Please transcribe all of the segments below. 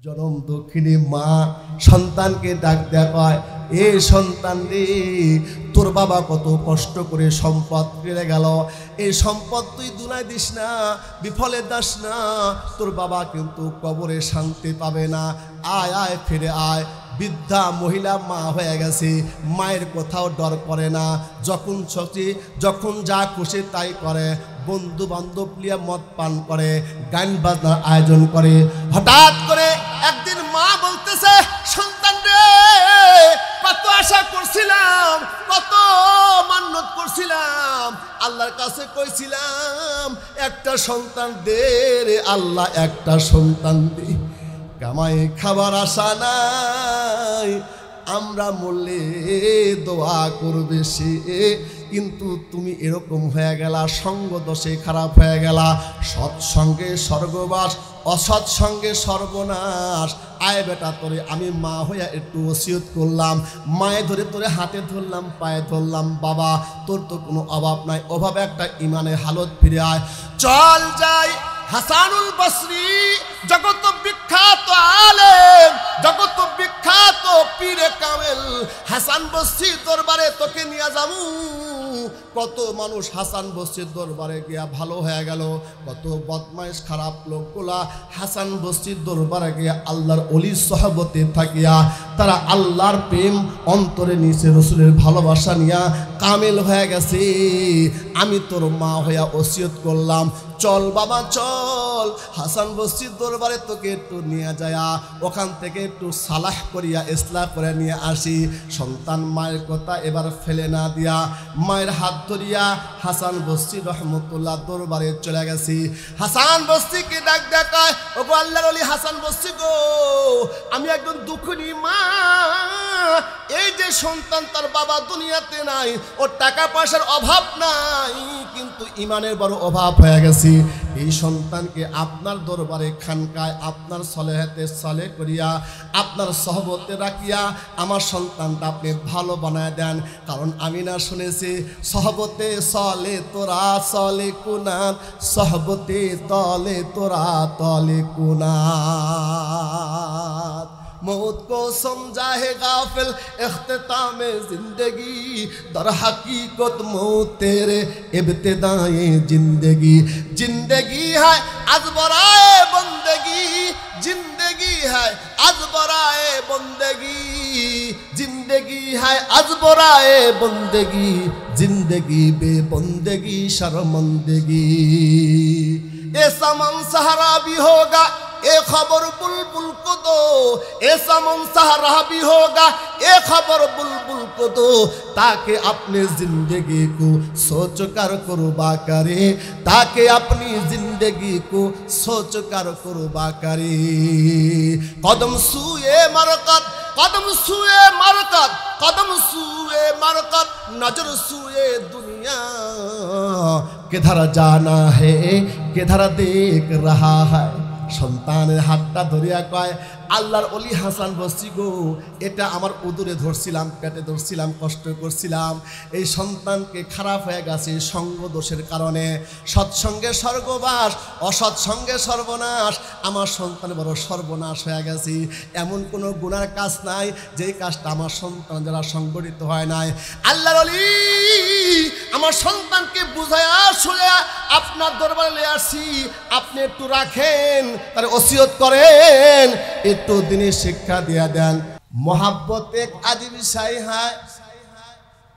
জনম দক্ষিণী মা সন্তানকে ডাক দেয়া কয়, এ সন্তান রে, তোর বাবা কত কষ্ট করে সম্পদ পেয়ে গেল, এই সম্পদ তুই দুনায় দিস না, বিফলে দাস না, তোর বাবা কিন্তু কবরে শান্তি পাবে না। আয় আয় ফিরে আয়। বৃদ্ধা মহিলা মা হয়ে গেছে, মায়ের কোথাও ডর করে না, যখন ছচি যখন যা খুশি তাই করে, বন্ধু বান্ধব নিয়ে মদ পান করে, গান বাজনার আয়োজন করে। হঠাৎ করে একদিন মা বলতেছে, সন্তান রে, কত আশা করছিলাম, কত মান্যত করছিলাম, আল্লাহর কাছে কইছিলাম একটা সন্তান দে রে আল্লাহ, একটা সন্তান দে। কামাই খাবার আশা নাই, আমরা মরলে দোয়া করবে সে, কিন্তু তুমি এরকম হয়ে গেলা, সঙ্গ দোষে খারাপ হয়ে গেলা, সৎসঙ্গে স্বর্গবাস, অসৎসঙ্গে সর্বনাশ। আয় বেটা, তোরে আমি মা হইয়া একটু ওসিয়ত করলাম, মায়ে ধরে তোরে হাতে ধরলাম, পায়ে ধরলাম, বাবা তোর তো কোনো অভাব নাই, অভাবে একটা ইমানের হালত ফিরে আয়, চল যাই। হাসানুল বসরি জগত বিখ্যাত আলেম, জগত বিখ্যাত পীরে কামেল, হাসান বসরি দরবারে তোকে নিয়ে যাবো। কত মানুষ হাসান বসরির দরবারে গিয়া ভালো হয়ে গেল, কত বদমাইশ খারাপ লোকগুলা হাসান বসরির দরবারে গিয়া আল্লাহর ওলির সহবতে থাকিয়া তারা আল্লাহর প্রেম অন্তরে নিচে, রসুলের ভালোবাসা নিয়া কামেল হয়ে গেছে। আমি তোর মা হইয়া ওসিয়ত করলাম, চল বাবা চল, হাসান বসরির দরবারে তোকে একটু নিয়ে যায়া ওখান থেকে একটু সালাহ করিয়া ইসলাহ করে নিয়ে আসি। সন্তান মায়ের কথা এবার ফেলে না দিয়া মায়ের হাত ধরিয়া হাসান বসরি রহমতুল্লাহ দরবারে চলে গেছি। হাসান বসরিকে ডাক দেখায়, ও গো আল্লাহর ওলি হাসান বসরি গো, আমি একজন দুঃখিনী মা, এই যে সন্তান তার বাবা দুনিয়াতে নাই, ওর টাকা পয়সার অভাব নাই, কিন্তু ইমানের বড় অভাব হয়ে গেছে। এই সন্তানকে আপনার দরবারে খানকায় আপনার সলেহাতে সালে করিয়া আপনার সহবতে রাখিয়া আমার সন্তানটা আপনি ভালো বানায় দেন, কারণ আমি না শুনেছি সহবতে সলে তোরা সলে কুনাত, সহবতে তলে তোরা তলে কুনাত। मौत को समझा है गाफिल इख्तिताम जिंदगी, दर हकीकत मौत तेरे इब्तिदाए जिंदगी। जिंदगी है आज बराए बंदगी, जिंदगी है आज बराए बंदगी, जिंदगी है आज बराए बंदगी, जिंदगी बे बंदगी शर्मंदगी। ऐसा मन सहारा भी होगा, ए खबर बुलबुल को दो, ऐसा मनसहरा भी होगा, ए खबर बुलबुल को दो, ताकि अपनी जिंदगी को सोच कर कुर्बा करे, ताकि अपनी जिंदगी को सोच कर कुर्बा करे। कदम सूए मरकत, कदम सूए मरकत, कदम सूए मरकत, नजर सूए दुनिया, किधर जाना है किधर देख रहा है। সন্তানের হাতটা ধরিয়া কয়, আল্লাহর ওলি হাসান বসরি গো, এটা আমার উদরে ধরছিলাম, পেটে ধরছিলাম, কষ্ট করছিলাম, এই সন্তানকে খারাপ হয়ে গেছে সঙ্গ দোষের কারণে, সৎসঙ্গে স্বর্গবাস, অসৎসঙ্গে সর্বনাশ, আমার সন্তান বড় সর্বনাশ হয়ে গেছে। এমন কোনো গুনার কাজ নাই যেই কাজটা আমার সন্তান যারা সংগঠিত হয় নাই। আল্লাহর ওলি আমার সন্তানকে বুঝায়া শুয়া আপনার দরবারে নিয়ে আসি, আপনি একটু রাখেন, তার ওসিয়ত করেন, একটু দিনের শিক্ষা দিয়া দেন। मोहब्बत एक अजीब शाय है,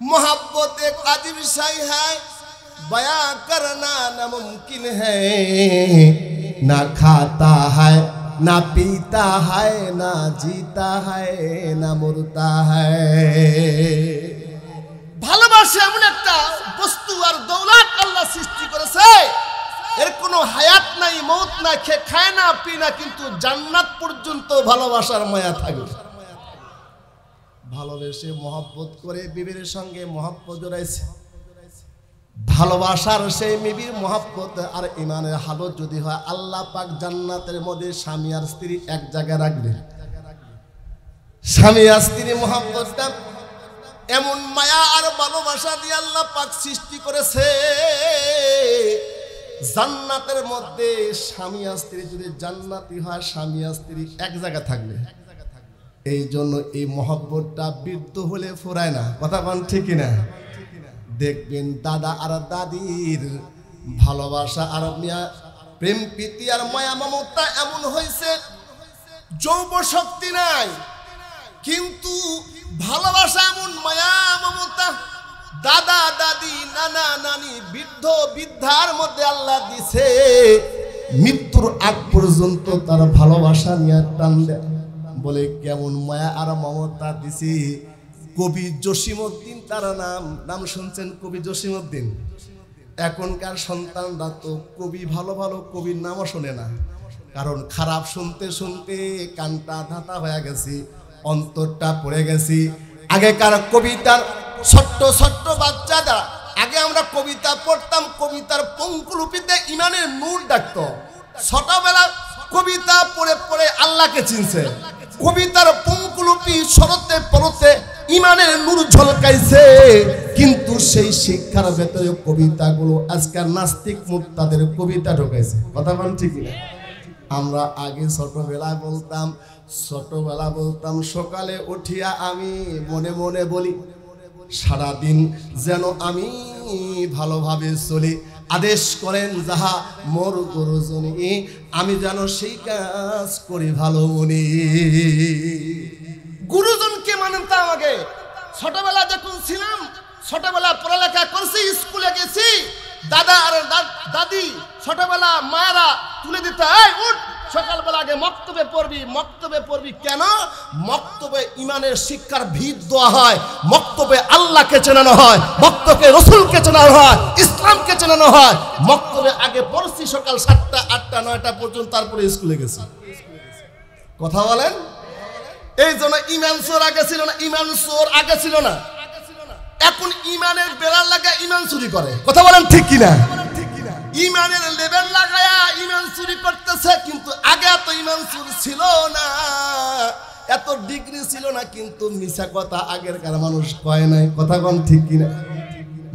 मोहब्बत एक अजीब शाय है, बयां करना नामुमकिन है, ना खाता है ना पीता है, ना जीता है ना मरता है। ভালোবাসা এমন একটা বস্তু আর দৌলত আল্লাহ সৃষ্টি করেছে, এর কোনো হায়াত নাই, মৌত নাই, খায় না পি না, কিন্তু জান্নাত পর্যন্ত ভালোবাসার মায়া থাকবে। ভালোবেসে মহব্বত করে বিবির সঙ্গে মহব্বত জড়াইছে, ভালোবাসার সেই বিবির মহব্বত আর ইমানের হালত যদি হয়, আল্লাহ পাক জান্নাতের মধ্যে স্বামী আর স্ত্রী এক জায়গায় রাখবে। স্বামী আর স্ত্রী মহব্বতটা এমন মায়া আর ভালোবাসা দিয়ে আল্লাহ পাক সৃষ্টি করেছে, জান্নাতের মধ্যে স্বামী আর স্ত্রী যদি জান্নাতি হয়, স্বামী আর স্ত্রী এক জায়গায় থাকবে। এই জন্য এই মহব্বতটা বৃদ্ধ হলে ফুরায় না। কথা বল ঠিক কিনা? দেখবেন দাদা আর দাদির ভালোবাসা আর প্রেম প্রীতি আর মায়া মমতা এমন হয়েছে, যৌব শক্তি নাই কিন্তু ভালোবাসা এমন, মায়া মমতা দাদা দাদি নানা নানি বৃদ্ধ বৃদ্ধার মধ্যে আল্লাহ দিছে, মৃত্যুর আগ পর্যন্ত তার ভালোবাসা নিয়ে টান দেয়। বলে কেমন মায়া আর মমতা দিছি। কবি জসিমউদ্দিন তার নাম শুনছেন? কবি জসিমউদ্দিন। এখনকার সন্তানরা তো কবি ভালো ভালো কবির নামও শোনে না, কারণ খারাপ শুনতে শুনতে কানটা ধাতা হয়ে গেছি, অন্তরটা পড়ে গেছি। আগেকার কবিতার ছোট্ট ছোট্ট বাচ্চারা, আগে আমরা কবিতা পড়তাম, কবিতার পঙ্কুলিপিতে ইমানের নূর ডাকতো। ছোটবেলা কবিতা পড়ে পড়ে আল্লাহকে চিনছে, কবিতার পঙ্কুলিপি শরতে পড়তে ইমানের নূর ঝলকাইছে। কিন্তু সেই শিক্ষার ভেতরে কবিতাগুলো আজকাল নাস্তিক মুক্তাদের কবিতা ঢোকাইছে। কথা বল ঠিক না? আমরা আগে ছোটবেলা বলতাম সকালে উঠিয়া আমি মনে মনে বলি, সারাদিন যেন আমি ভালোভাবে চলি। আদেশ করেন যাহা মোর গুরুজনী, আমি যেন সেই কাজ করি ভালো মনে। গুরুজনকে মানেন তা আমাকে ছোটবেলা যখন ছিলাম, ছোটবেলা পড়ালেখা করছি, স্কুলে গেছি, দাদা আর দাদি ছোটবেলা মায়েরা তুলে দিতে, উঠ সকালবেলা আগে মক্তবে পড়বি। কেন? মক্তবে ইমানের শিক্ষার ভিত দেওয়া হয়, মক্তবে আল্লাহকে চেনানো হয়, মক্তবে রসুলকে চেনানো হয়, ইসলামকে চেনানো হয়। মক্তবে আগে পড়ছি সকাল 7টা 8টা 9টা পর্যন্ত, তারপরে স্কুলে গেছি। কথা বলেন? এই জন্য ইমান চোর আগে ছিল না, এখন ইমানের বেড়া লাগা ইমান চুরি করে। কথা বলেন ঠিক কিনা? ইমানের লেবেল লাগায়া ইমান চুরি করতেছে, কিন্তু আগে এত ইমান চুরি ছিল না, এত ডিগ্রি ছিল না। কিন্তু মিছা কথা আগেরকার মানুষ কয় নাই। কথা বল ঠিক কিনা?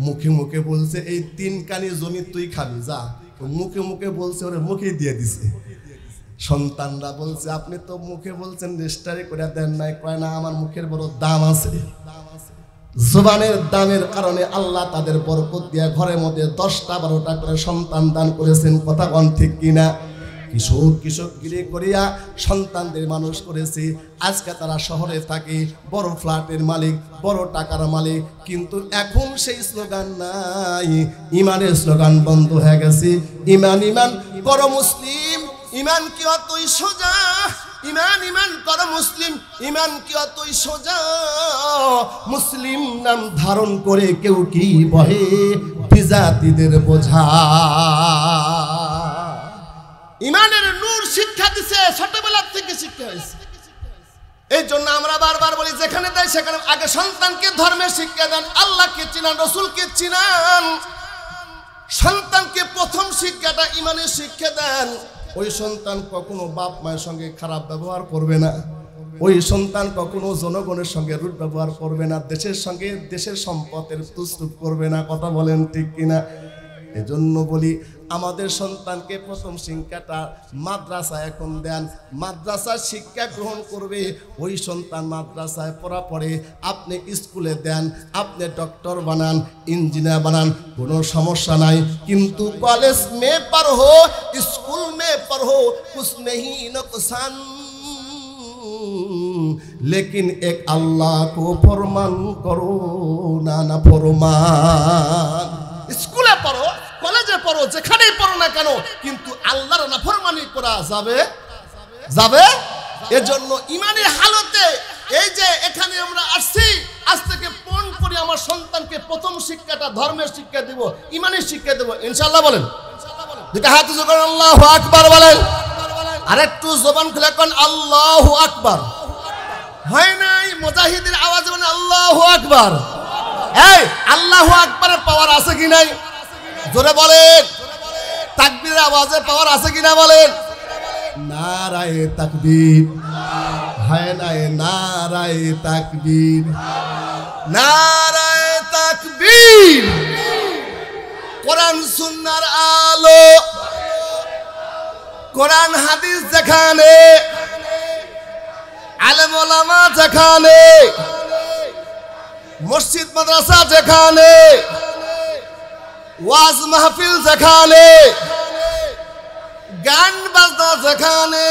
মুখে মুখে বলছে এই 3 কানি জমি তুই খাবি, যা। মুখে মুখে বলছে, ওরে মুখে দিয়ে দিছে। সন্তানরা বলছে আপনি তো মুখে বলছেন রেজিস্ট্রি করে দেন নাই। কয় না, আমার মুখের বড় দাম আছে। জবানের দামের কারণে আল্লাহ তাদের বরকত দিয়ে ঘরের মধ্যে 10টা 12টা করে সন্তান দান করেছেন। কথা বল ঠিক কিনা? কৃষকগিরি করিয়া সন্তানদের মানুষ করেছি। আজকে তারা শহরে থাকে, বড় ফ্ল্যাটের মালিক, বড় টাকার মালিক, কিন্তু এখন সেই স্লোগান নাই, ইমানের স্লোগান বন্ধ হয়ে গেছে। ইমান কর মুসলিম, ইমান কি অতই সোজা, ইমান কর মুসলিম, ইমান কি অতই সোজা। মুসলিম নাম ধারণ করে কেউ কি বহে বিজাতিদের বোঝা। ইমানের নূর শিক্ষা দিছে, ছোটবেলা থেকে শিক্ষা হয়েছে। এই জন্য আমরা বারবার বলি, যেখানে দেয় সেখানে আগে সন্তানকে ধর্মের শিক্ষা দেন, আল্লাহকে চিনান, রসুলকে চিনান। সন্তানকে প্রথম শিক্ষাটা ইমানের শিক্ষা দেন। ওই সন্তান কখনো বাপ মায়ের সঙ্গে খারাপ ব্যবহার করবে না, ওই সন্তান কখনো জনগণের সঙ্গে রুট ব্যবহার করবে না, দেশের সঙ্গে দেশের সম্পদের তুচ্ছুত করবে না। কথা বলেন ঠিক কিনা? এজন্য বলি আমাদের সন্তানকে প্রথম শিক্ষাটা মাদ্রাসায় এখন দেন, মাদ্রাসার শিক্ষা গ্রহণ করবে। ওই সন্তান মাদ্রাসায় পড়া পড়ে, আপনি স্কুলে দেন, আপনি ডক্টর বানান, ইঞ্জিনিয়ার বানান, কোনো সমস্যা নাই। কিন্তু কলেজ মে পড়ো, স্কুল মে পড়ো, কুছ নেহি নুকসান, लेकिन एक अल्लाह को फरमान करो ना फरमान। স্কুলে পড়ো, কলেজে পড়ো, যেখানেই পড়ো না কেন, কিন্তু আল্লাহর নাফরমানি করা যাবে। এজন্য ইমানের হালতে এই যে এখানে আমরা আসছি, আজ থেকে পণ করে আমার সন্তানকে প্রথম শিক্ষাটা ধর্মের শিক্ষা দেব, ইমানের শিক্ষা দেব ইনশাআল্লাহ। বলেন, দুটো হাত উঁচু করেন, আল্লাহু আকবার বলেন। আরেকটু জবান খুলে কোন আল্লাহু আকবার। হয় নাই মুজাহিদের আওয়াজে বলেন আল্লাহু আকবার। এই আল্লাহু আকবারের পাওয়ার আছে কি নাই? জোরে বলেন। তাকবীরের আওয়াজে পাওয়ার আছে কি না বলেন? নারায়ে তাকবীর। হয় নাই নারায়ে তাকবীর, নারায়ে তাকবীর। কোরআন সুন্নাহর আলো, কোরআন হাদিস যেখানে, আলেম ওলামা যেখানে, মসজিদ মাদ্রাসা যেখানে, ওয়াজ মাহফিল যেখানে, গান বাজনা যেখানে,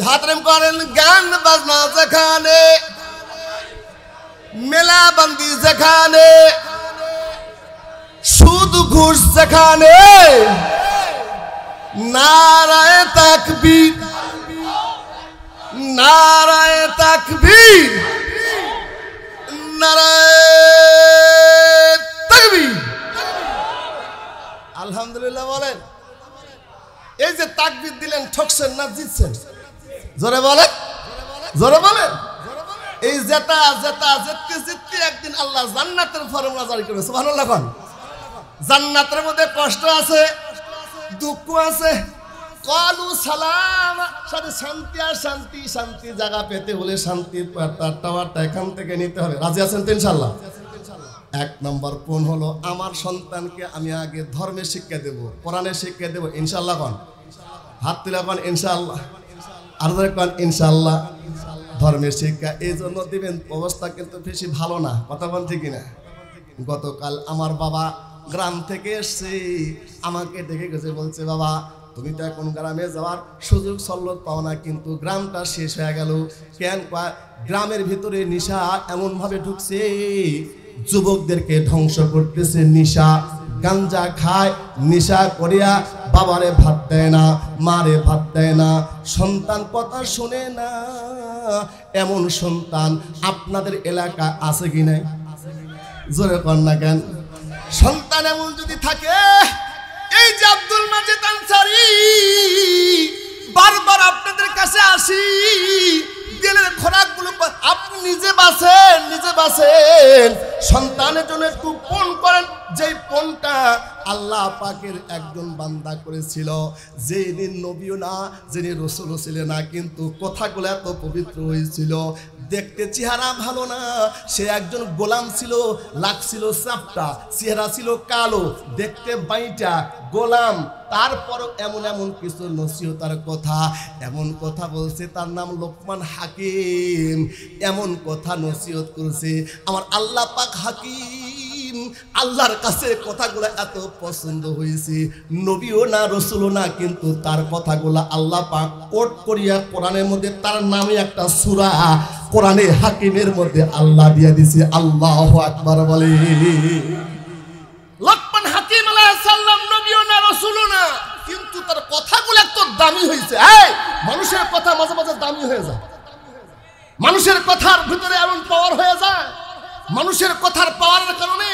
হাতরেম করেন গান বাজনা যেখানে, মেলা বন্দি যেখানে, সুদ ঘুষ যেখানে, নারায়ে তাকবীর, নারায়ে তাকবীর, নারায়ে তাকবীর। আলহামদুলিল্লাহ বলেন। এই যে তাকবীর দিলেন, ঠকছেন না জিতছেন? জোরে বলেন, জোরে বলেন। এই জেতা জেতা জিততে জিততে একদিন আল্লাহ জান্নাতের ফরমুলা জারি করবে। সুবহানাল্লাহ। জান্নাতের মধ্যে কষ্ট আছে, দুঃখ আছে, কালু সালাম, সাথে শান্তি আর শান্তি। শান্তি জায়গা পেতে হলে শান্তি টাওয়ারটা এখান থেকে নিতে হবে। রাজি আছেন তো ইনশাআল্লাহ? এক নম্বর কোন হলো, আমার সন্তানকে আমি আগে ধর্মের শিক্ষা দেব, কোরআনের শিক্ষা দেব। ইনশাআল্লাহ কোন? হাত তুলে কোন ইনশাআল্লাহ, আর ধরে কোন ইনশাআল্লাহ। ধর্মের শিক্ষা এই জন্য দিবেন, অবস্থা কিন্তু বেশি ভালো না। কথা বল ঠিক না? গতকাল আমার বাবা গ্রাম থেকে এসছে, আমাকে দেখে গেছে, বলছে বাবা তুমি তো এখন গ্রামে যাওয়ার সুযোগ সল্লত পাও না, কিন্তু গ্রামটা শেষ হয়ে গেল কেন? গ্রামের ভিতরে নেশা এমন ভাবে ঢুকছে, যুবকদেরকে ধ্বংস করতেছে নেশা। গাঞ্জা খায়, নেশা করিয়া বাবারে ভাত দেয় না, মারে ভাত দেয় না, সন্তান কথা শোনে না। এমন সন্তান আপনাদের এলাকা আছে কি নাই? জোরে কর না কেন? সন্তান এমন যদি থাকে, এই যে আব্দুল মাজিদ আনসারী বারবার আপনাদের কাছে আসি, দিলের খোরাকগুলো আপনি নিজে বাঁচেন, নিজে বাঁচেন। সন্তানের জন্য একটু পণ করেন, যেই পণটা আল্লাহ পাকের একজন বান্দা করেছিল, যিনি নবীও না, যিনি রাসূলও ছিলেন না, কিন্তু কথাগুলো এত পবিত্র হয়েছিল। দেখতে চেহারা ভালো না, সে একজন গোলাম ছিল, লাগছিল চাপটা, চেহারা ছিল কালো, দেখতে বাইটা গোলাম, তারপরও এমন এমন কিছু নসিহতার কথা, এমন কথা বলছে, তার নাম লোকমান হাকিম। এমন কথা নসিহত করেছে আমার আল্লাহ পাক হাকিম, আল্লাহর কাছে কথাগুলো এত পছন্দ হয়েছে। নবীও না, রাসূলও না, কিন্তু তার কথাগুলো আল্লাহ পাক কোট করিয়া কোরআনের মধ্যে তার নামে একটা সূরা কোরআনে হাকিমের মধ্যে আল্লাহ দিয়ে দিছে। আল্লাহু আকবার বলে। লোকমান হাকিম আলাইহিস সালাম নবীও না, রাসূলও না, কিন্তু তার কথাগুলো এত দামি হয়েছে। এই মানুষের কথা মাঝে মাঝে দামি হয়ে যায়, মানুষের কথার ভিতরে এমন পাওয়ার হয়ে যায়, মানুষের কথার পাওয়ারের কারণে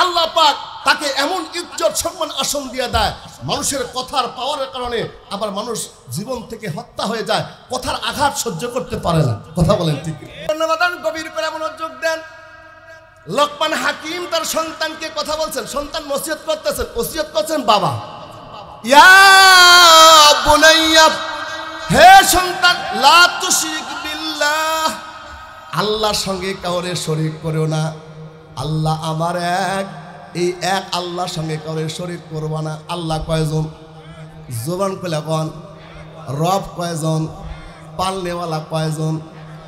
আল্লাহ পাক তাকে এমন ইজ্জত সম্মান আসন দিয়ে দেয়। মানুষের কথার পাওয়ারের কারণে আবার মানুষ জীবন থেকে হত্যা হয়ে যায়, কথার আঘাত সহ্য করতে পারে না। কথা বলেন ঠিক? ধন্যবাদ, গভীর করে মনোযোগ দেন। লোকমান হাকিম তার সন্তানকে কথা বলছেন, সন্তান নসিহত করতেছেন, ওসিয়ত করছেন বাবা, ইয়া বুনাইয়া, হে সন্তান, লা তুশরিক বিল্লাহ, আল্লাহর সঙ্গে কাউরে শরীক করো না। আল্লাহ আমার এক, এই এক আল্লাহর সঙ্গে কাউরে শরীক করবা না। আল্লাহ কয়জন? জবান খুলে কোন? রব কয়জন? পালনেওয়ালা কয়জন?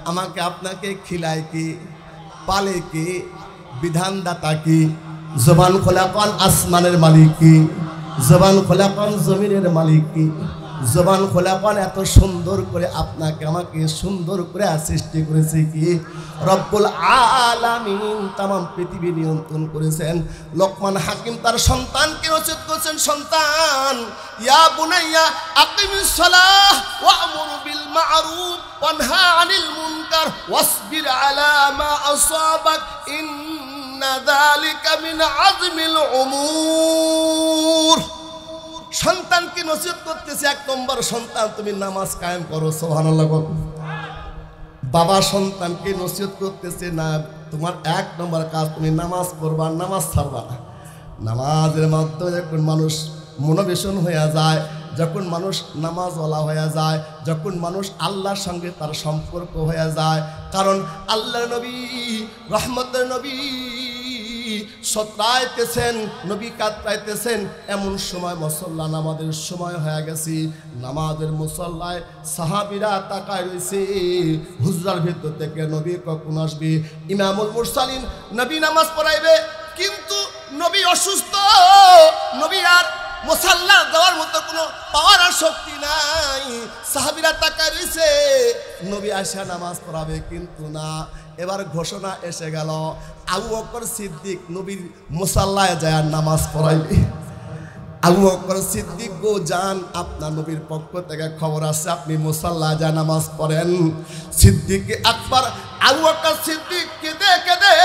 আমাকে আপনাকে খিলায় কি, পালে কি, বিধানদাতা কি? জবান খোলা কোন? আসমানের মালিক কি? জবান খোলা কোন? জমিনের মালিক কি? জবান খোলা কোন? এত সুন্দর করে আপনাকে আমাকে সুন্দর করে সৃষ্টি করেছে কি? রব্বুল আলামিন তামাম পৃথিবী নিয়ন্ত্রণ করেছেন। লোকমান হাকিম তার সন্তানকে নসিহত করেছেন, সন্তান, ইয়া বুনাইয়া আকিমিস সালাহ ওয়া'মুর বিল মা'রুফ ওয়ানহা আনিল মুনকার ওয়াসবির আলা মা আসাবাক ইন্না যালিকা মিন আযমিল উমুর। সন্তানকে নসিহত করতেছে, এক নম্বর, সন্তান তুমি নামাজ কায়েম করো। সুবহানাল্লাহ। বাবা সন্তানকে নসিহত করতেছে, না তোমার এক নম্বর কাজ তুমি নামাজ পড়বা, নামাজ ছাড়বা না। নামাজের মাধ্যমে যখন মানুষ মনোবেশন হয়ে যায়, যখন মানুষ নামাজওয়ালা হয়ে যায়, যখন মানুষ আল্লাহর সঙ্গে তার সম্পর্ক হয়ে যায়, কারণ আল্লাহর নবী, রহমতের নবী সতরাইতেছেন, নবী কাতরাইতেছেন। এমন সময় মুসল্লা নামাজের সময় হয়ে গেছে। নামাজের মুসল্লায় সাহাবীরা তাকায় রয়েছে হুজরার ভিতর থেকে নবী কখন আসবে। ইমামুল মুরসালিন নবী নামাজ পড়াইবে, কিন্তু নবী অসুস্থ, নবী আর মুসাল্লা দেওয়ার মতো কোনো পাওয়ার আর শক্তি নাই। সাহাবীরা তাকায় রয়েছে, নবী আয়সা নামাজ পড়াবে, কিন্তু না। এবার ঘোষণা এসে গেল, আবু বকর সিদ্দিক নবীর মুসাল্লায় যায় নামাজ পড়াইবে। আবু বকর সিদ্দিক গো যান, আপনার নবীর পক্ষ থেকে খবর আছে, আপনি মুসাল্লায় যায় নামাজ পড়েন। সিদ্দিক আকবার আবু বকর সিদ্দিক কেঁদে কেঁদে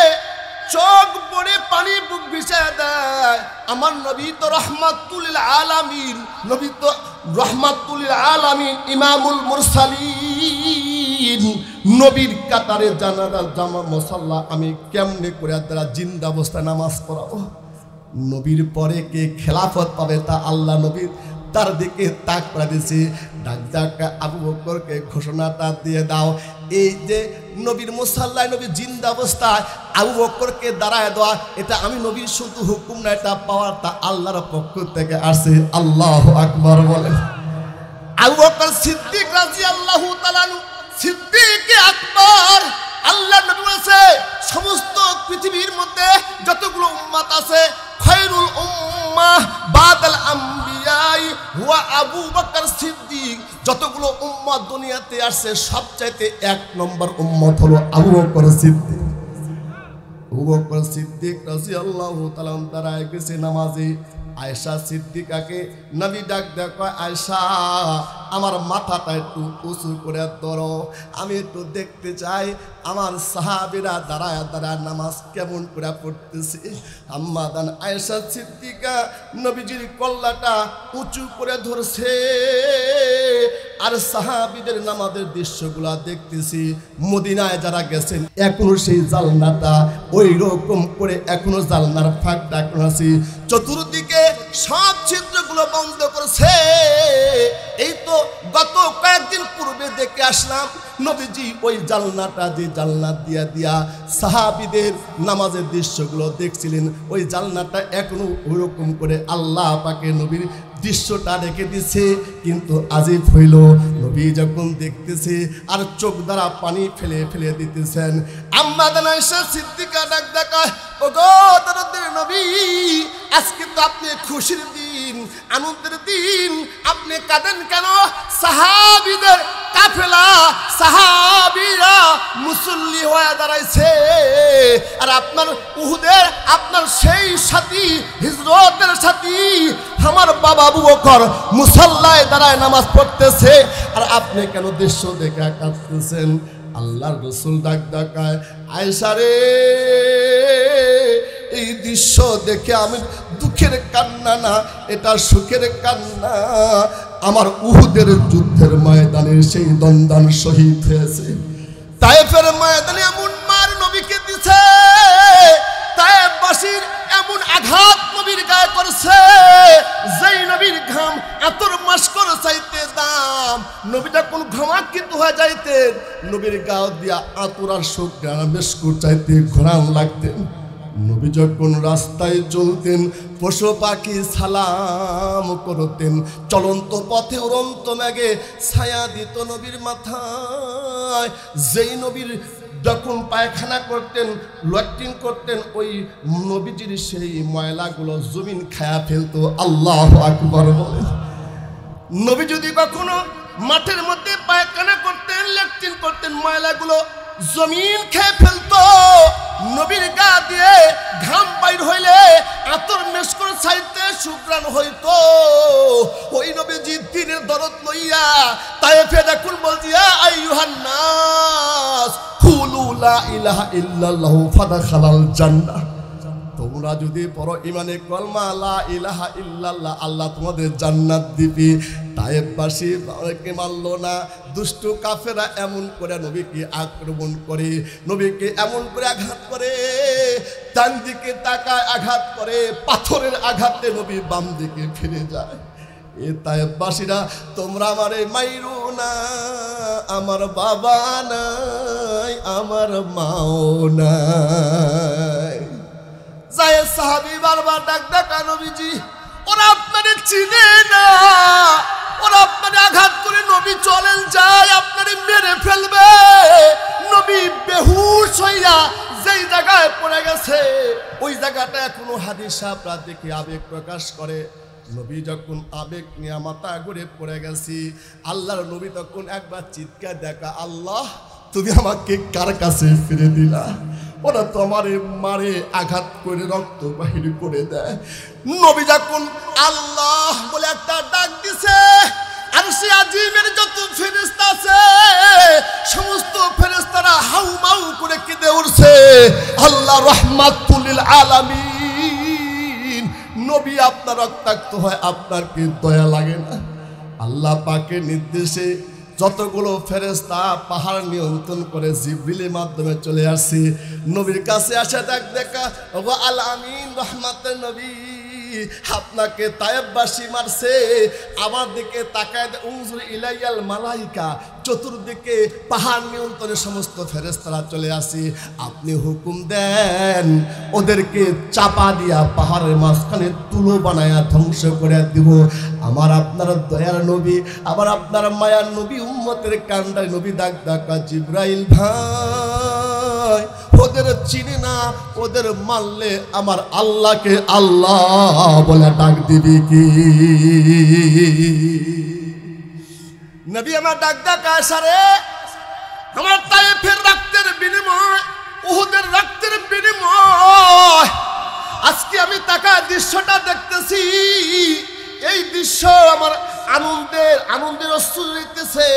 চোখ পড়ে পানি বুক ভিজিয়ে দেয়। আমার নবী তো রহমাতুল আলামিন, নবী তো রহমাতুল আলামিন, ইমামুল মুরসালিন, নবীর কাতারে জানাজার জামা মুসাল্লা আমি কেমনে করে তারা জিন্দা অবস্থায় নামাজ পড়াবো? নবীর পরে কে খেলাফত পাবে তা আল্লাহ নবীর তার দিকে তাক করে দিয়েছে। ডাক আবু বকরকে ঘোষণাটা দিয়ে দাও, এই যে নবীর মুসাল্লায় নবী জিন্দা অবস্থায় আবু বকরকে দাঁড়ায় দেওয়া, এটা আমি নবীর শুধু হুকুম না, এটা পাওয়ার তা আল্লাহর পক্ষ থেকে আসে। আল্লাহু আকবার বলেন। আবু বকর সিদ্দিক রাদিয়াল্লাহু তাআলা সিদ্দিক আকবার, আল্লাহ নবী বলেছে সমস্ত পৃথিবীর মধ্যে যতগুলো উম্মত আছে, খায়রুল উম্মাহ বাদাল আম্বিয়াই হুয়া আবু বকর সিদ্দিক। যতগুলো উম্মত দুনিয়াতে আসছে সবচাইতে এক নম্বর উম্মত হলো আবু বকর সিদ্দিক। আবু বকর সিদ্দিক রাদিয়াল্লাহু তাআলা দাঁড়ায় গেছে নামাজে। আয়েশা সিদ্দিকাকে নবী ডাক দেয়, কয় আয়েশা আমার মাথাটা একটু উঁচু করে ধরো, আমি একটু দেখতে চাই আমার সাহাবীরা দাঁড়ায় দাঁড়ায় নামাজ কেমন করে পড়তেছে। আম্মা জান আয়েশা সিদ্দিকা নবীজির কল্লাটা উঁচু করে ধরছে, আর সাহাবীদের নামাজের দৃশ্যগুলা দেখতেছি। মদিনায় যারা গেছেন এখনো সেই জালনাটা ওই রকম করে, এখনো জালনার ফাঁকটা এখন আছে, চতুর্দিকে সব ছিদ্রগুলো বন্ধ করেছে। এই তো গত কয়েকদিন পূর্বে দেখে আসলাম নবীজি ওই জালনাটা, যে জালনা দিয়া দিয়া সাহাবীদের নামাজের দৃশ্যগুলো দেখছিলেন, ওই জালনাটা এখনো ওইরকম করে আল্লাহ পাকে নবীর দৃশ্যটা রেখে দিছে। কিন্তু আজিব হইল, নবী যখন দেখতেছে আর চোখ দ্বারা পানি ফেলে ফেলে দিতেছেন। আম্মা জান আয়েশা সিদ্দিকা ডাক দেখায়, ওগো দরদের নবী, আজকে তো আপনি খুশির দিন, আনন্দের দিন, আপনি কাঁদেন কেন? সাহাবীদের কাফেলা, সাহাবীরা মুসল্লি হয়ে দাঁড়াইছে, আর আপনার উহুদের আপনার সেই সাথী, হিজরতের সাথী আমার বাবা আবু বকর মুসাল্লায় দাঁড়ায় নামাজ পড়তেছে, আর আপনি কেন দৃশ্য দেখে কাঁদতেছেন? আল্লাহর রাসূল ডাক দেখায়, আয়েশা রে, এই দৃশ্য দেখে আমি দুঃখের কান্না না, এটা সুখের কান্না। আমার উহুদের যুদ্ধের ময়দানে সেই দন্দান শহীদ হয়েছে, তায়েফের ময়দানে এমন মার নবীকে দিছে, তায়েফবাসীর এমন আঘাত নবীর গায়ে করছে, যেই নবীর ঘাম এতর মাসকর চাইতে দাম। নবীটা কোন ঘামাকিত হয়ে যাইতেন, নবীর গাও দিয়া আতর আর শোক মেশকুর চাইতে ঘোরান লাগতেন। নবী যখন রাস্তায় চলতেন পশু পাখি সালাম করতেন, চলন্ত পথে উড়ন্ত মেঘে ছায়া দিত নবীর মাথায়। যেই নবীর যখন পায়খানা করতেন, ল্যাট্রিন করতেন, ওই নবীজির সেই ময়লাগুলো জমিন খায়া ফেলতো। আল্লাহু আকবার বলেন। নবী যদি কখনো মাঠের মধ্যে পায়খানা করতেন, ল্যাট্রিন করতেন, ময়লাগুলো জমিন খেয়ে ফেলতো। নবীর গা দিয়ে ঘাম বাইর হইলে আতর মেশকর চাইতে সুগ্রাণ হইতো। ওই নবীজি দিনের দরদ লইয়া তায়েফে দেখুন বলছি, আইয়ুহান নাস কুলু লা ইলাহা ইল্লাল্লাহু ফাদখালাল জান্নাহ। তোমরা যদি পড়ো ইমানে কলমা লা ইলাহা ইল্লাল্লাহ, আল্লাহ তোমাদের জান্নাত দিবে। তায়েফবাসী কে মানল না, দুষ্ট কাফেরা এমন করে নবীকে আক্রমণ করে, নবীকে এমন করে আঘাত করে, ডান দিকে তাকায় আঘাত করে, পাথরের আঘাতে নবী বাম দিকে ফিরে যায়। এ তায়েফবাসীরা, তোমরা আমারে মাইরো না, আমার বাবা নাই, আমার মাও নাই, সাহাবী বারবার ডাক ডাকা নবীজি, ওরা আপনারে চিনে না, ওরা আপনারে আঘাত করে নবী চলেন যায় আপনারে মেরে ফেলবে। নবী বেহুশ হইয়া যেই জায়গায় পড়ে গেছে ওই জায়গাটা এখনো হাদিস সাহেবরা দেখে আবেগ প্রকাশ করে। নবী যখন আবেগ নিয়ে মাথা ঘুরে পড়ে গেছি, আল্লাহর নবী তখন একবার চিৎকার দেখা, আল্লাহ তুমি আমাকে কার কাছে ফিরে দিলা? ওরা তো আমারে মারে আঘাত করে রক্ত বাহির করে দেয়। নবী যখন আল্লাহ বলে একটা ডাক দিছে, আরশে আজিমের যত ফেরেশতা আছে সমস্ত ফেরেশতারা হাউমাউ করে কেঁদে উঠছে, আল্লাহ রাহমাতুল লিল আলামিন, নবী আপনার রক্তাক্ত হয়, আপনার কি দয়া লাগে না? আল্লাহ পাকের নির্দেশে যতগুলো ফেরেশতা পাহাড় নিয়ন্ত্রণ করে জিবরিলের মাধ্যমে চলে আসছে নবীর কাছে। আসে ডাক দেখা, ওগো আল আমিন রহমাতের নবী, আপনাকে তায়েববাসী মারছে, আমার দিকে তাকায় উনজুর ইলাইয়াল মালাইকা, চতুর্দিকে পাহাড় নিয়ন্ত্রণে সমস্ত ফেরেশতারা চলে আসে, আপনি হুকুম দেন ওদেরকে চাপা দিয়া পাহাড়ের মাঝখানে তুলো বানায়া ধ্বংস করে দিব। আমার আপনার দয়ার নবী, আবার আপনার মায়ার নবী, উম্মতের কান্ডায় নবী ডাক ডাকা, জিবরাইল ভাই ওদের চিনি না, ওদের মারলে আমার আল্লাহকে আল্লাহ বলে ডাক দিবি কি? নবী আমার ডাক ডাকা, সারে আমার তায়েফের রক্তের বিনিময়, উহুদের রক্তের বিনিময় আজকে আমি তাকা দৃশ্যটা দেখতেছি, এই দৃশ্য আমার আনন্দের অশ্রু হইতেছে।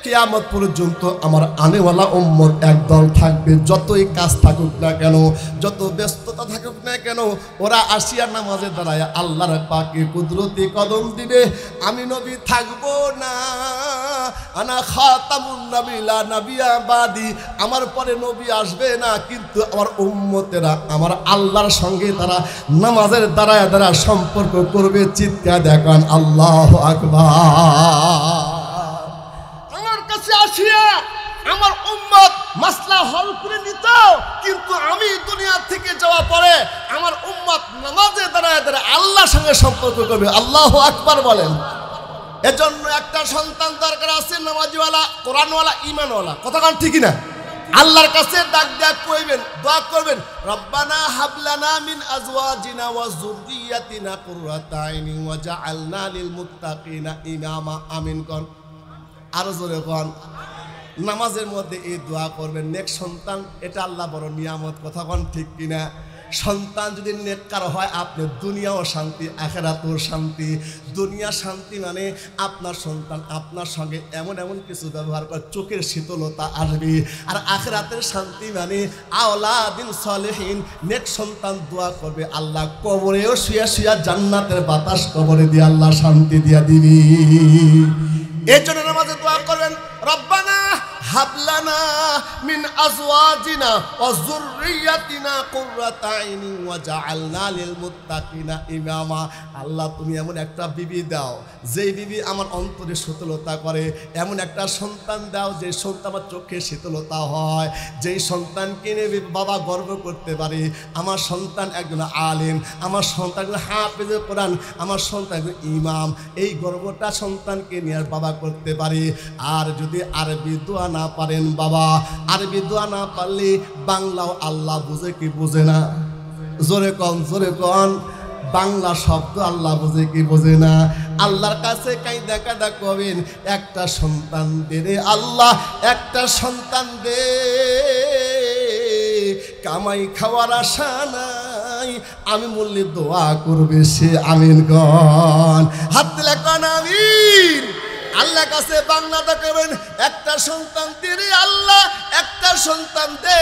কিয়ামত পর্যন্ত আমার আনেওয়ালা উম্মত একদল থাকবে, যতই কাজ থাকুক না কেন, যত ব্যস্ততা থাকুক না কেন, ওরা আসিয়া নামাজে দাঁড়ায় আল্লাহর পাকে কুদরতি কদম দিবে, আমি নবী থাকবো না, আনা খাতামুন নবী লা নবিয়্যা বাদি, আমার পরে নবী আসবে না, কিন্তু আমার উম্মতেরা আমার আল্লাহর সঙ্গে তারা নামাজের দাঁড়ায় দাঁড়ায় সম্পর্ক করবে। চিৎকার দেখান আল্লাহু আকবার। আসিয়া আমার উম্মত মাসলা হল করে নিত, কিন্তু আমি দুনিয়া থেকে যাওয়া পরে আমার উম্মত নামাজে দাঁড়ায় দাঁড়ায় আল্লাহর সঙ্গে সম্পর্ক করবে। আল্লাহু আকবার বলেন। এজন্য একটা সন্তান দরকার আছে, নামাজিওয়ালা, কোরআনওয়ালা, ঈমানওয়ালা। কথা কান ঠিক না? আল্লাহর কাছে ডাক ডাক কইবেন, দোয়া করবেন, রব্বানা হাবলানা মিন আজওয়াজিনা ওয়া যুররিয়াতিনা কুররাতা আইনি ওয়াজআলনা লিল মুত্তাকিনা ইমামা। আমিন কোন, আরো জোরে কোন। নামাজের মধ্যে এই দোয়া করবেন, নেক সন্তান, এটা আল্লাহ বড় নিয়ামত। কথা কোন ঠিক কিনা? সন্তান যদি নেককার হয় আপনি দুনিয়াও শান্তি, আখিরাতেও শান্তি। দুনিয়া শান্তি মানে আপনার সন্তান আপনার সঙ্গে এমন এমন কিছু ব্যবহার করে চোখের শীতলতা আসবে, আর আখিরাতের শান্তি মানে আওলাদিন সলিহিন, নেক সন্তান দোয়া করবে, আল্লাহ কবরেও শুয়া শুয়া জান্নাতের বাতাস কবরে দিয়ে আল্লাহ শান্তি দিয়া দিবি। এই জন্য নামাজে দোয়া করবেন, রব্বানা হাবলানা মিন আজওয়াজিনা ওয়া যুররিয়াতিনা কুররাতা আইনি ওয়াজআলনা লিল মুত্তাকিনা ইমামা। আল্লাহ তুমি এমন একটা বিবি দাও যেই বিবি আমার অন্তরে শীতলতা করে, এমন একটা সন্তান দাও যে সন্তান আমার চোখে শীতলতা হয়, যেই সন্তানকে নিয়ে বাবা গর্ব করতে পারে আমার সন্তান একজন আলেম, আমার সন্তান একজন হাফেজে কোরআন, আমার সন্তান একজন ইমাম। এই গর্বটা সন্তানকে নিয়ে বাবা করতে পারে। আর যদি আরবি দোয়া না পারেন বাবা, আরবি দোয়া না পারলে বাংলাও আল্লাহ বুঝে কি বুঝে না? জোরে কন, জোরে কন। বাংলা শব্দ আল্লাহ বুঝে কি বুঝে না? আল্লাহর কাছে কাইদা কাদা করবেন, একটা সন্তান দে রে আল্লাহ, একটা সন্তান দে, কামাই খাওয়ার আশা নাই, আমি বললে দোয়া করবে সে। আমিন গণ, হাত দিলে কন আমিন। আল্লাহর কাছে বাংলা দেখাবেন, একটা সন্তান দে রে আল্লাহ, একটা সন্তান দে,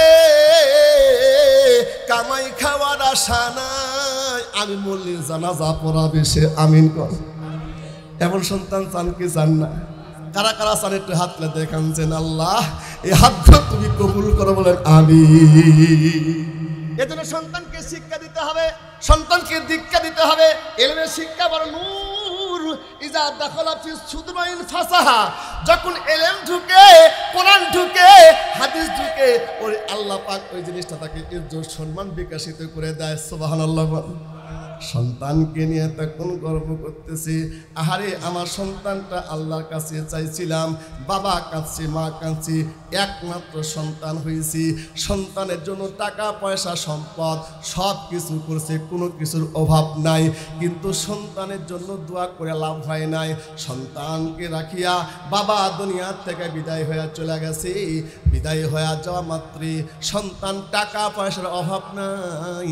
কামাই খাওয়ার আশা নাই, আমি বললে জানাজা পড়াবে সে। আমিন কর। এমন সন্তান চান কি চান না? কারা কারা চান একটু হাত তুলে দেখাচ্ছেন। আল্লাহ এই হাতটা তুমি কবুল করো, বলেন আমিন। এজন্য সন্তানকে শিক্ষা দিতে হবে, সন্তানকে দীক্ষা দিতে হবে। ইলমের শিক্ষা বড় নূর, ইজা দাখালা ফি সুদরাইন ফাসাহা, যখন ইলম ঢুকে, কোরআন ঢুকে, হাদিস ঢুকে, ওর আল্লাহ পাক ওই জিনিসটা তাকে ইজ্জত সম্মান বিকশিত করে দেয়। সুবহানাল্লাহ। সন্তানকে নিয়ে তখন গর্ব করতেছি, আহারে আমার সন্তানটা আল্লাহর কাছে চাইছিলাম, বাবা কাঁদছে, মা কাঁদছে, একমাত্র সন্তান হয়েছি, সন্তানের জন্য টাকা পয়সা সম্পদ সব কিছু করছে, কোনো কিছুর অভাব নাই, কিন্তু সন্তানের জন্য দোয়া করে লাভ হয় নাই। সন্তানকে রাখিয়া বাবা দুনিয়ার থেকে বিদায় হয়ে চলে গেছে। বিদায় হয়ে যাওয়া মাত্রই সন্তান টাকা পয়সার অভাব নাই।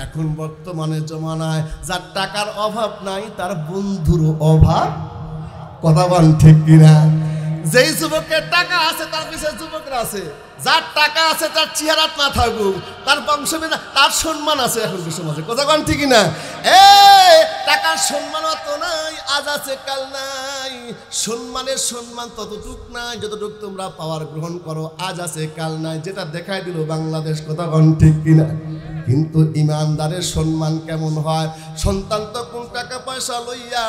এখন বর্তমানে জমানায় যার টাকার অভাব নাই তার বন্ধুর অভাব। কথা বল ঠিক কিনা? যেই যুবকের টাকা আছে তার পিছনে যুবকরা আছে, যার টাকা আছে তার চেহারা না থাকুক, তার বংশবিদা, তার সম্মান আছে এখন সমাজে। কথা বল ঠিক কিনা? টাকার সম্মান অত নাই, আজ আছে কাল নাই। সম্মানের সম্মান ততটুক নাই যতটুক তোমরা পাওয়ার গ্রহণ করো, আজ আছে কাল নাই, যেটা দেখাই দিল বাংলাদেশ। কথা বল ঠিক কিনা? কিন্তু ইমানদারের সম্মান কেমন হয়? সন্তান তখন টাকা পয়সা লইয়া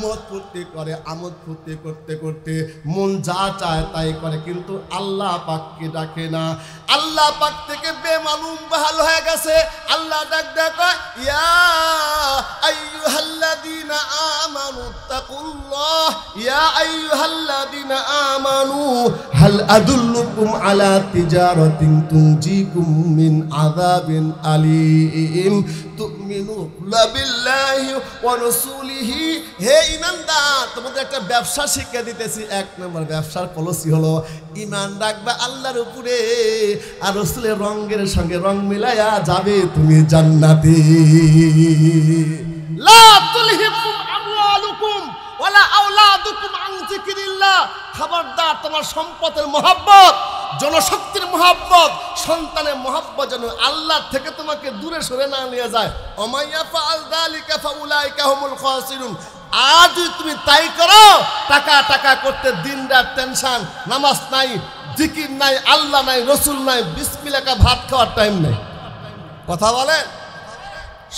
মদ ফুর্তি করে, আমোদ ফুর্তি করতে করতে মন যা চায় তাই করে, কিন্তু আল্লাহ পাককে ডাকে না। আল্লাহ পাক থেকে বেমালুম বাহাল হয়ে গেছে। আল্লাহ ডাক ডাকে, ইয়া আইয়ুহাল্লাযীনা আমানু তাকুল্লাহ, ইয়া আইয়ুহাল্লাযীনা আমানু হাল আদুল্লুকুম আলা তিজারাতিন তুনজিকুম মিন আযাবিন আলিম তুমিনুনা বিল্লাহি ওয়া রাসূলিহি। হে ঈমানদার, তোমাদের একটা ব্যবসা শিক্ষা দিতেছি। এক নম্বর ব্যবসার পলিসি হলো ঈমান রাখবা আল্লাহর উপরে, আর রাসূলের রঙের সঙ্গে রং মিলায়া যাবে তুমি জান্নাতে। লা তুলহিকুম আমওয়ালুকুম ওয়ালা আওলাদুকুম আন যিকরিল্লাহ। খবরদার, তোমার সম্পদের মহব্বত, জনশক্তির মহব্বত, সন্তানের মহব্বত যেন আল্লাহ থেকে তোমাকে দূরে সরে না নিয়ে যায়। ওমাইয়া ফাআল যালিকা ফাউলাইকা হুমুল খাসিরুন। আজ তুমি তাই করো, টাকা টাকা করতে দিন রাত টেনশন, নামাজ নাই, জিকির নাই, আল্লাহ নাই, রসুল নাই, বিসমিল্লাহ ভাত খাওয়ার টাইম নেই। কথা বলে,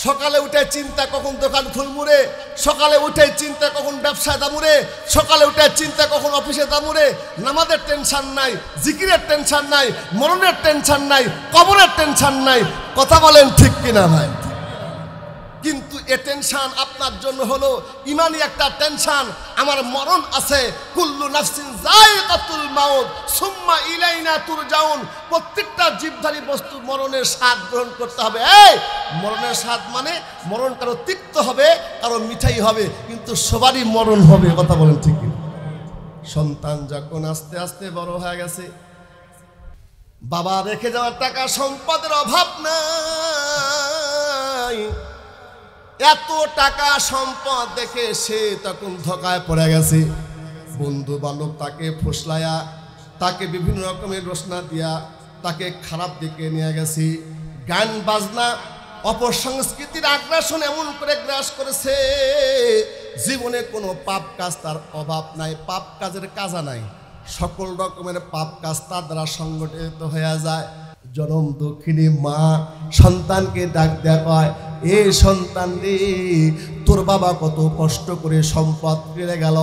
সকালে উঠে চিন্তা কখন দোকান খুলমুরে, সকালে উঠে চিন্তা কখন ব্যবসায় দামুরে, সকালে উঠে চিন্তা কখন অফিসে দামুরে। নামাজের টেনশন নাই, জিকিরের টেনশন নাই, মরণের টেনশন নাই, কবরের টেনশন নাই। কথা বলেন ঠিক কিনা ভাই? কিন্তু এ টেনশন আপনার জন্য হলো ইমানি একটা টেনশন। আমার মরণ আছে, কুল্লু নাফসিন যায়িকাতুল মাউত সুম্মা ইলাইনা তুরজাউন। প্রত্যেকটা জীবধারী বস্তু মরণের স্বাদ গ্রহণ করতে হবে। এই মরণের স্বাদ মানে মরণ কারো তিক্ত হবে, কারো মিঠাই হবে, কিন্তু সবারই মরণ হবে। কথা বলেন ঠিক কিনা? সন্তান যখন আস্তে আস্তে বড় হয়ে গেছে, বাবা রেখে যাওয়ার টাকা সম্পদের অভাব নাই। এত টাকা সম্পদ দেখে সে তখন ধোঁকায় পড়ে গেছে। বন্ধু বান্ধব তাকে ফুসলায়া, তাকে বিভিন্ন রকমের রোশনা দিয়া তাকে খারাপ দিকে নিয়ে গেছে। গান বাজনা, অপসংস্কৃতির আগ্রাসন এমন করে গ্রাস করেছে, জীবনে কোনো পাপ কাজ তার অভাব নাই, পাপ কাজের কাজা নাই। সকল রকমের পাপ কাজ তার দ্বারা সংগঠিত হয়ে যায়। জনম দক্ষিণী মা সন্তানকে ডাক দেয়া কয়, এ সন্তান রে, তোর বাবা কত কষ্ট করে সম্পদ পেয়ে গেল,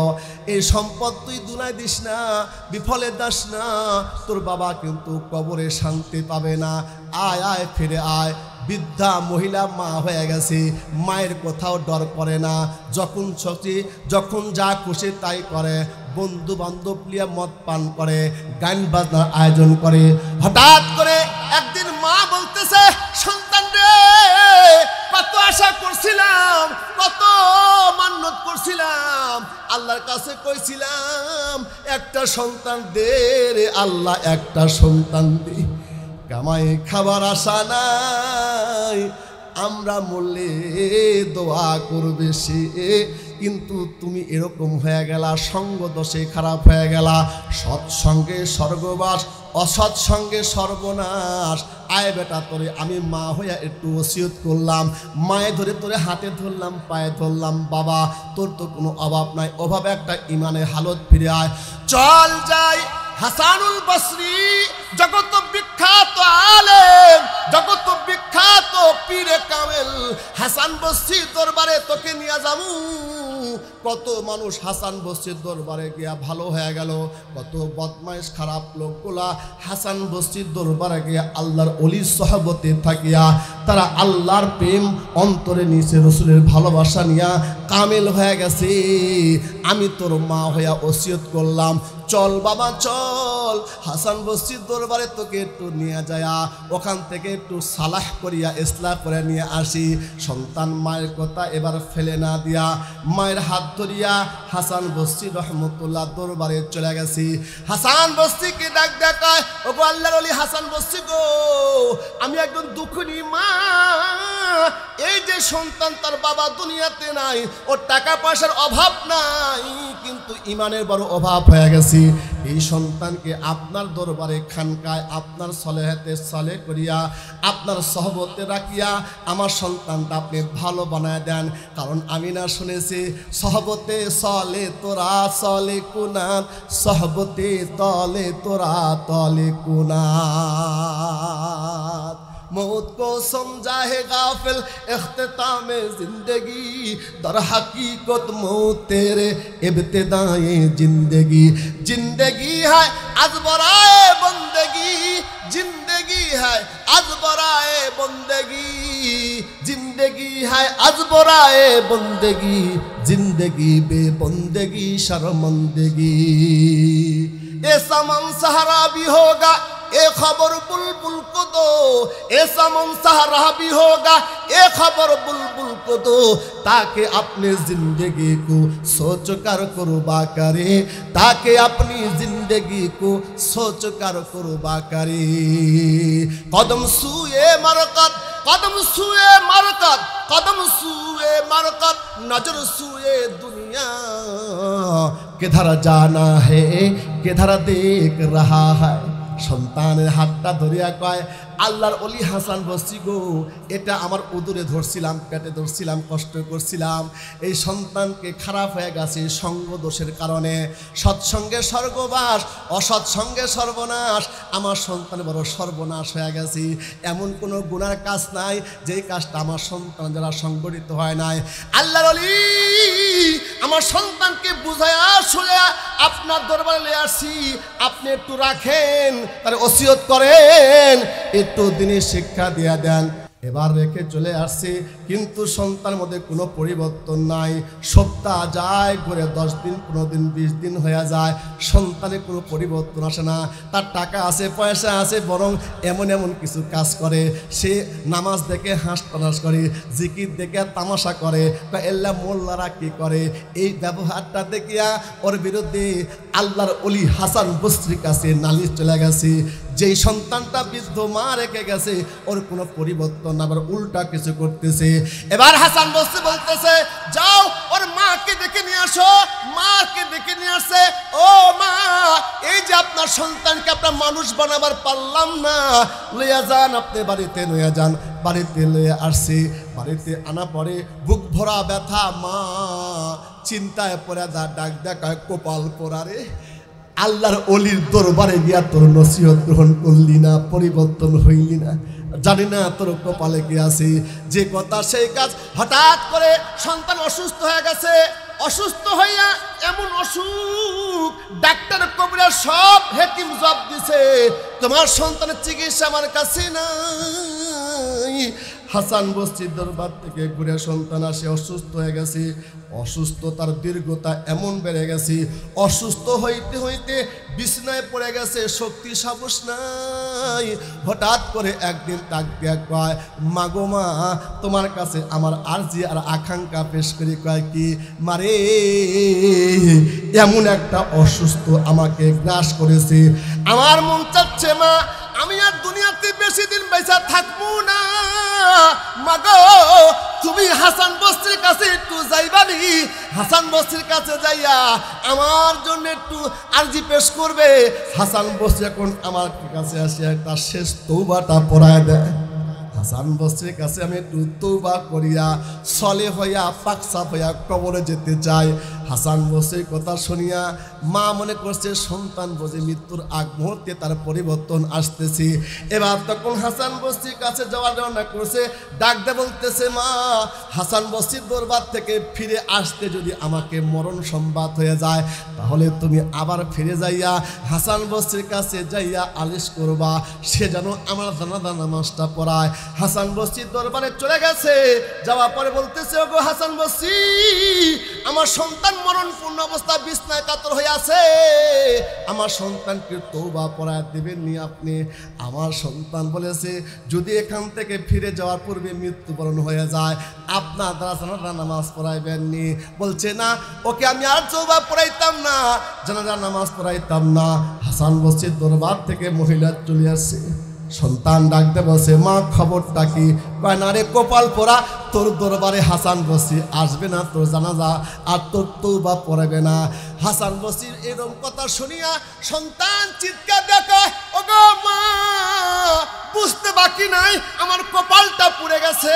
এই সম্পদ তুই দুলাই দিস না, বিফলে দাস না, তোর বাবা কিন্তু কবরে শান্তি পাবে না। আয় আয় ফিরে আয়। বৃদ্ধা মহিলা মা হয়ে গেছে, মায়ের কোথাও ডর করে না, যখন সচি যখন যা খুশি তাই করে। বন্ধু বান্ধব নিয়ে মদ পান করে, গান বাজনার আয়োজন করে। হঠাৎ করে একদিন মা বলতেছে, সন্তান রে, কত আশা করছিলাম, কত মান্যত করছিলাম, আল্লাহর কাছে কইছিলাম একটা সন্তান দে রে আল্লাহ, একটা সন্তান দে। কামাই খাবার আশা নাই, আমরা মরলে দোয়া করবে সে, কিন্তু তুমি এরকম হয়ে গেলা, সঙ্গ দোষে খারাপ হয়ে গেলা। সৎসঙ্গে স্বর্গবাস, অসৎসঙ্গে সর্বনাশ। আয় বেটা, তোরে আমি মা হইয়া একটু ওসিয়ত করলাম, মায়ে ধরে তোরে হাতে ধরলাম, পায়ে ধরলাম, বাবা তোর তো কোনো অভাব নাই, অভাবে একটা ইমানের হালত ফিরে আয়, চল যাই। হাসানুল বসরি জগত বিখ্যাত আলেম, জগত বিখ্যাত পীরে কামেল হাসান বসরির দরবারে তোকে নিয়ে যাবো। কত মানুষ হাসান বসরির দরবারে গিয়া ভালো হয়ে গেল, কত বদমাইশ খারাপ লোকগুলা হাসান বসরির দরবারে গিয়া আল্লাহর ওলির সহবতে থাকিয়া তারা আল্লাহর প্রেম অন্তরে নিচে, রসুলের ভালোবাসা নিয়া কামেল হয়ে গেছে। আমি তোর মা হইয়া ওসিয়ত করলাম, চল বাবা চল, হাসান বসরির দরবারে তোকে একটু নিয়ে যায়া ওখান থেকে একটু সালাহ করিয়া ইসলাহ করে নিয়ে আসি। সন্তান মায়ের কথা এবার ফেলে না দিয়া মায়ের হাত ধরিয়া হাসান বসরি রহমতুল্লাহ দরবারে চলে গেছি। হাসান বসরিকে ডাক দেখায়, ও গো আল্লাহর ওলি হাসান বসরি গো, আমি একজন দুঃখিনী মা, এই যে সন্তান তার বাবা দুনিয়াতে নাই, ওর টাকা পয়সার অভাব নাই, কিন্তু ইমানের বড় অভাব হয়ে গেছে। এই সন্তানকে আপনার দরবারে খানকায় আপনার সলেহাতে সালে করিয়া আপনার সহবতে রাখিয়া আমার সন্তানটা আপনি ভালো বানায় দেন। কারণ আমি না শুনেছি সহবতে সলে তোরা সলে কুনাত, সহবতে তলে তোরা তলে কুনাত। मौत को समझा है गाफिल इख्तिताम जिंदगी, दर हकीकत मौत तेरे इब्तिदाए जिंदगी। जिंदगी है आज बराए बंदगी, जिंदगी है आज बराए बंदगी, जिंदगी है आज बराए बंदगी, जिंदगी बे बंदगी शर्मंदगी। ऐसा मन सहारा भी होगा ए खबर बुलबुल को दो, ऐसा मनसहरा भी होगा ए खबर बुलबुल को दो, ताकि अपनी जिंदगी को सोच कर कुर्बा करे, ताकि अपनी जिंदगी को सोच कर कुर्बा करे। कदम सूए मरकत, कदम सूए मरकत, कदम सूए मरकत, नजर सूए दुनिया, किधर जाना है किधर देख रहा है। সন্তানের হাতটা ধরিয়া কয়, আল্লাহর ওলি হাসান বসরি গো, এটা আমার উদরে ধরছিলাম, পেটে ধরছিলাম, কষ্ট করছিলাম, এই সন্তানকে খারাপ হয়ে গেছে সঙ্গ দোষের কারণে। সৎসঙ্গে স্বর্গবাস, অসৎসঙ্গে সর্বনাশ, আমার সন্তান বড় সর্বনাশ হয়ে গেছে। এমন কোনো গুনার কাজ নাই যেই কাজটা আমার সন্তান যারা সংগঠিত হয় নাই। আল্লাহর ওলি আমার সন্তানকে বুঝায়া শুয়া আপনার দরবারে নিয়ে আসি, আপনি একটু রাখেন, তার ওসিয়ত করেন, একটু দিনের শিক্ষা দিয়া দেন। এবার রেখে চলে আসছে, কিন্তু সন্তানের মধ্যে কোনো পরিবর্তন নাই। সপ্তাহ যায় ঘুরে 10 দিন 15 দিন 20 দিন হয়ে যায়, সন্তানের কোনো পরিবর্তন আসে না। তার টাকা আছে পয়সা আছে, বরং এমন এমন কিছু কাজ করে, সে নামাজ দেখে হাঁস তামাশ করে, জিকির দেখে তামাশা করে, এল্লা মোল্লারা কি করে। এই ব্যবহারটা দেখিয়া ওর বিরুদ্ধে আল্লাহর ওলি হাসান বসরির কাছে নালিশ চলে গেছে। যেই সন্তানটা বৃদ্ধ মা রেখে গেছে ওর কোনো পরিবর্তন, আবার উল্টা কিছু করতেছে। এবার হাসান বসরি বলতেছে, যাও ওর মাকে দেখে নিয়ে আসো। মাকে দেখে নিয়ে আসে, ও মা, এই যে আপনার সন্তানকে আপনার মানুষ বানাবার পারলাম না, লইয়া যান, আপনি বাড়িতে লইয়া যান। বাড়িতে লইয়া আসছে, বাড়িতে আনা পরে বুক ভরা ব্যথা, মা চিন্তায় পড়ে ডাক দেখায়, কপাল পোড়ারে, আল্লাহর ওলির দরবারে গিয়া তোর নসিহত গ্রহণ করলি না, পরিবর্তন হইলি না, জানি না তোর কপালে কি আছে। যে কথা সেই কাজ। হঠাৎ করে সন্তান অসুস্থ হয়ে গেছে, অসুস্থ হইয়া এমন অসুখ, ডাক্তার কবিরা সব হেকিম জব দিছে, তোমার সন্তানের চিকিৎসা আমার কাছে নাই। হাসান বসরির দরবার থেকে ঘুরে সন্তান আসে, অসুস্থ হয়ে গেছে। অসুস্থতার দীর্ঘতা এমন বেড়ে গেছে, অসুস্থ হইতে হইতে বিছনায় পড়ে গেছে, শক্তি সাহস নাই। হঠাৎ করে একদিন ডাক দিয়া কয়, মাগো মা, তোমার কাছে আমার আরজি আর আকাঙ্ক্ষা পেশ করি। কয় কি? মারে, এমন একটা অসুস্থ আমাকে গ্রাস করেছে, আমার মন চাচ্ছে মা আমি আর দুনিয়াতে বেশি দিন বেঁচে থাকবো না। মাগো, তুমি হাসান বসরির কাছে একটু যাইবানি, হাসান বসরির কাছে যাইয়া আমার জন্য একটু আরজি পেশ করবে। হাসান বসরি এখন আমার কাছে আসিয়া তার শেষ তওবাটা পড়ায় দেয়। হাসান বসরির কাছে আমি একটু তওবা করিয়া সলে হইয়া পাকসাফ হইয়া কবরে যেতে চাই। হাসান বসরির কথা শুনিয়া মা মনে করছে সন্তান বুঝি মৃত্যুর আগ মুহূর্তে তার পরিবর্তন আসতেছে। এবার তখন হাসান বসরির কাছে যাওয়ার রওনা করছে, ডাকতে বলতেছে, মা হাসান বসরির দরবার থেকে ফিরে আসতে যদি আমাকে মরণ সংবাদ হয়ে যায় তাহলে তুমি আবার ফিরে যাইয়া হাসান বসরির কাছে যাইয়া আলিশ করবা, সে যেন আমার জানাজা নামাজটা পড়ায়। হাসান বসরির দরবারে চলে গেছে, যাওয়ার পরে বলতেছে, ওগো হাসান বসরি, আমার সন্তান মরণপূর্ণ অবস্থা বিছনায় কাতর হয়ে আছে, আমার সন্তানকে তওবা পড়ায় দেবেননি আপনি? আমার সন্তান বলেছে যদি এখান থেকে ফিরে যাওয়ার পূর্বে মৃত্যুবরণ হয়ে যায় আপনার দ্বারা জানাজা নামাজ পড়াইবেননি। বলছে না, ওকে আমি আর তওবা পড়াইতাম না, জানাজা নামাজ পড়াইতাম না। হাসান বসরির দরবার থেকে মহিলা চলে আসছে, সন্তান ডাকতে বসে, মা খবরটা কি? কয় না রে কপাল পোড়া, তোর দরবারে হাসান বসরি আসবে না, তোর জানাজা আর তোর তওবা পড়াবে না। হাসান বসরির এরকম কথা শুনিয়া সন্তান চিৎকার দেখে, ওগো মা, বুঝতে বাকি নাই আমার কপালটা পুড়ে গেছে,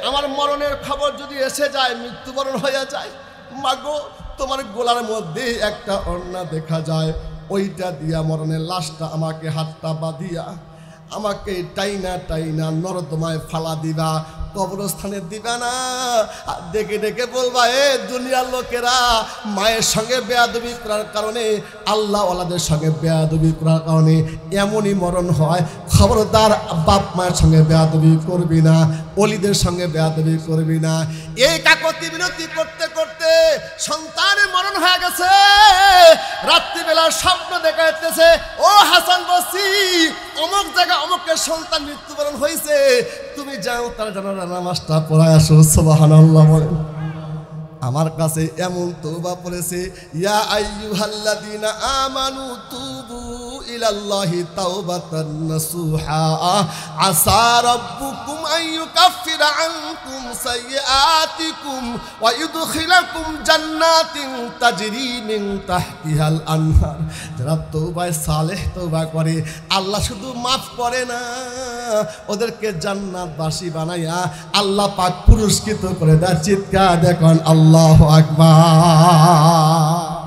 আমার মরণের খবর যদি এসে যায়, মৃত্যুবরণ হয়ে যায়, মাগো তোমার গোলার মধ্যে একটা ওড়না দেখা যায়, ওইটা দিয়া মরণের লাশটা আমাকে হাতটা বাঁধিয়া আমাকে টাইনা টাইনা নর্দমায় ফালা দিবা, কবরস্থানে দিবা না। ডেকে ডেকে বলবা, এ দুনিয়ার লোকেরা মায়ের সঙ্গে বেয়াদবি করার কারণে, আল্লাহ ওয়ালাদের সঙ্গে বেয়াদবি করার কারণে এমনই মরণ হয়, খবরদার বাপ মায়ের সঙ্গে বেয়াদবি করবি না, অলিদের সঙ্গে বেয়াদবি করবি না। এই কাকতি বিনতি করতে করতে সন্তানের মরণ হয়ে গেছে। রাত্রিবেলা স্বপ্ন দেখা যাচ্ছে, ও হাসান বসরি, অমুক জায়গা অমুকের সন্তান মৃত্যুবরণ হয়েছে, তুমি যাও তার জানাজা নামাজটা পড়ায় আসো। সুবহানাল্লাহ বলেন। আমার কাছে এমন তওবা পড়েছে, ইয়া আইয়ুহাল্লাযীনা আমানু তুবু ইলাল্লাহি তাওবাতান নাসুহা আসা রাব্বুকুম আন ইউকাফিরা আনকুম সাইয়্যাতিকুম ওয়া ইউদখিলাকুম জান্নাতিন তাজরি মিন তাহতিহাল আনহার। যারা তওবায়ে সালেহ তওবা করে আল্লাহ শুধু মাফ করে না, ওদেরকে জান্নাতবাসী বানাইয়া আল্লাহ পাক পুরস্কৃত করে দেয়। চিৎকার দেখুন আল্লাহু আকবার।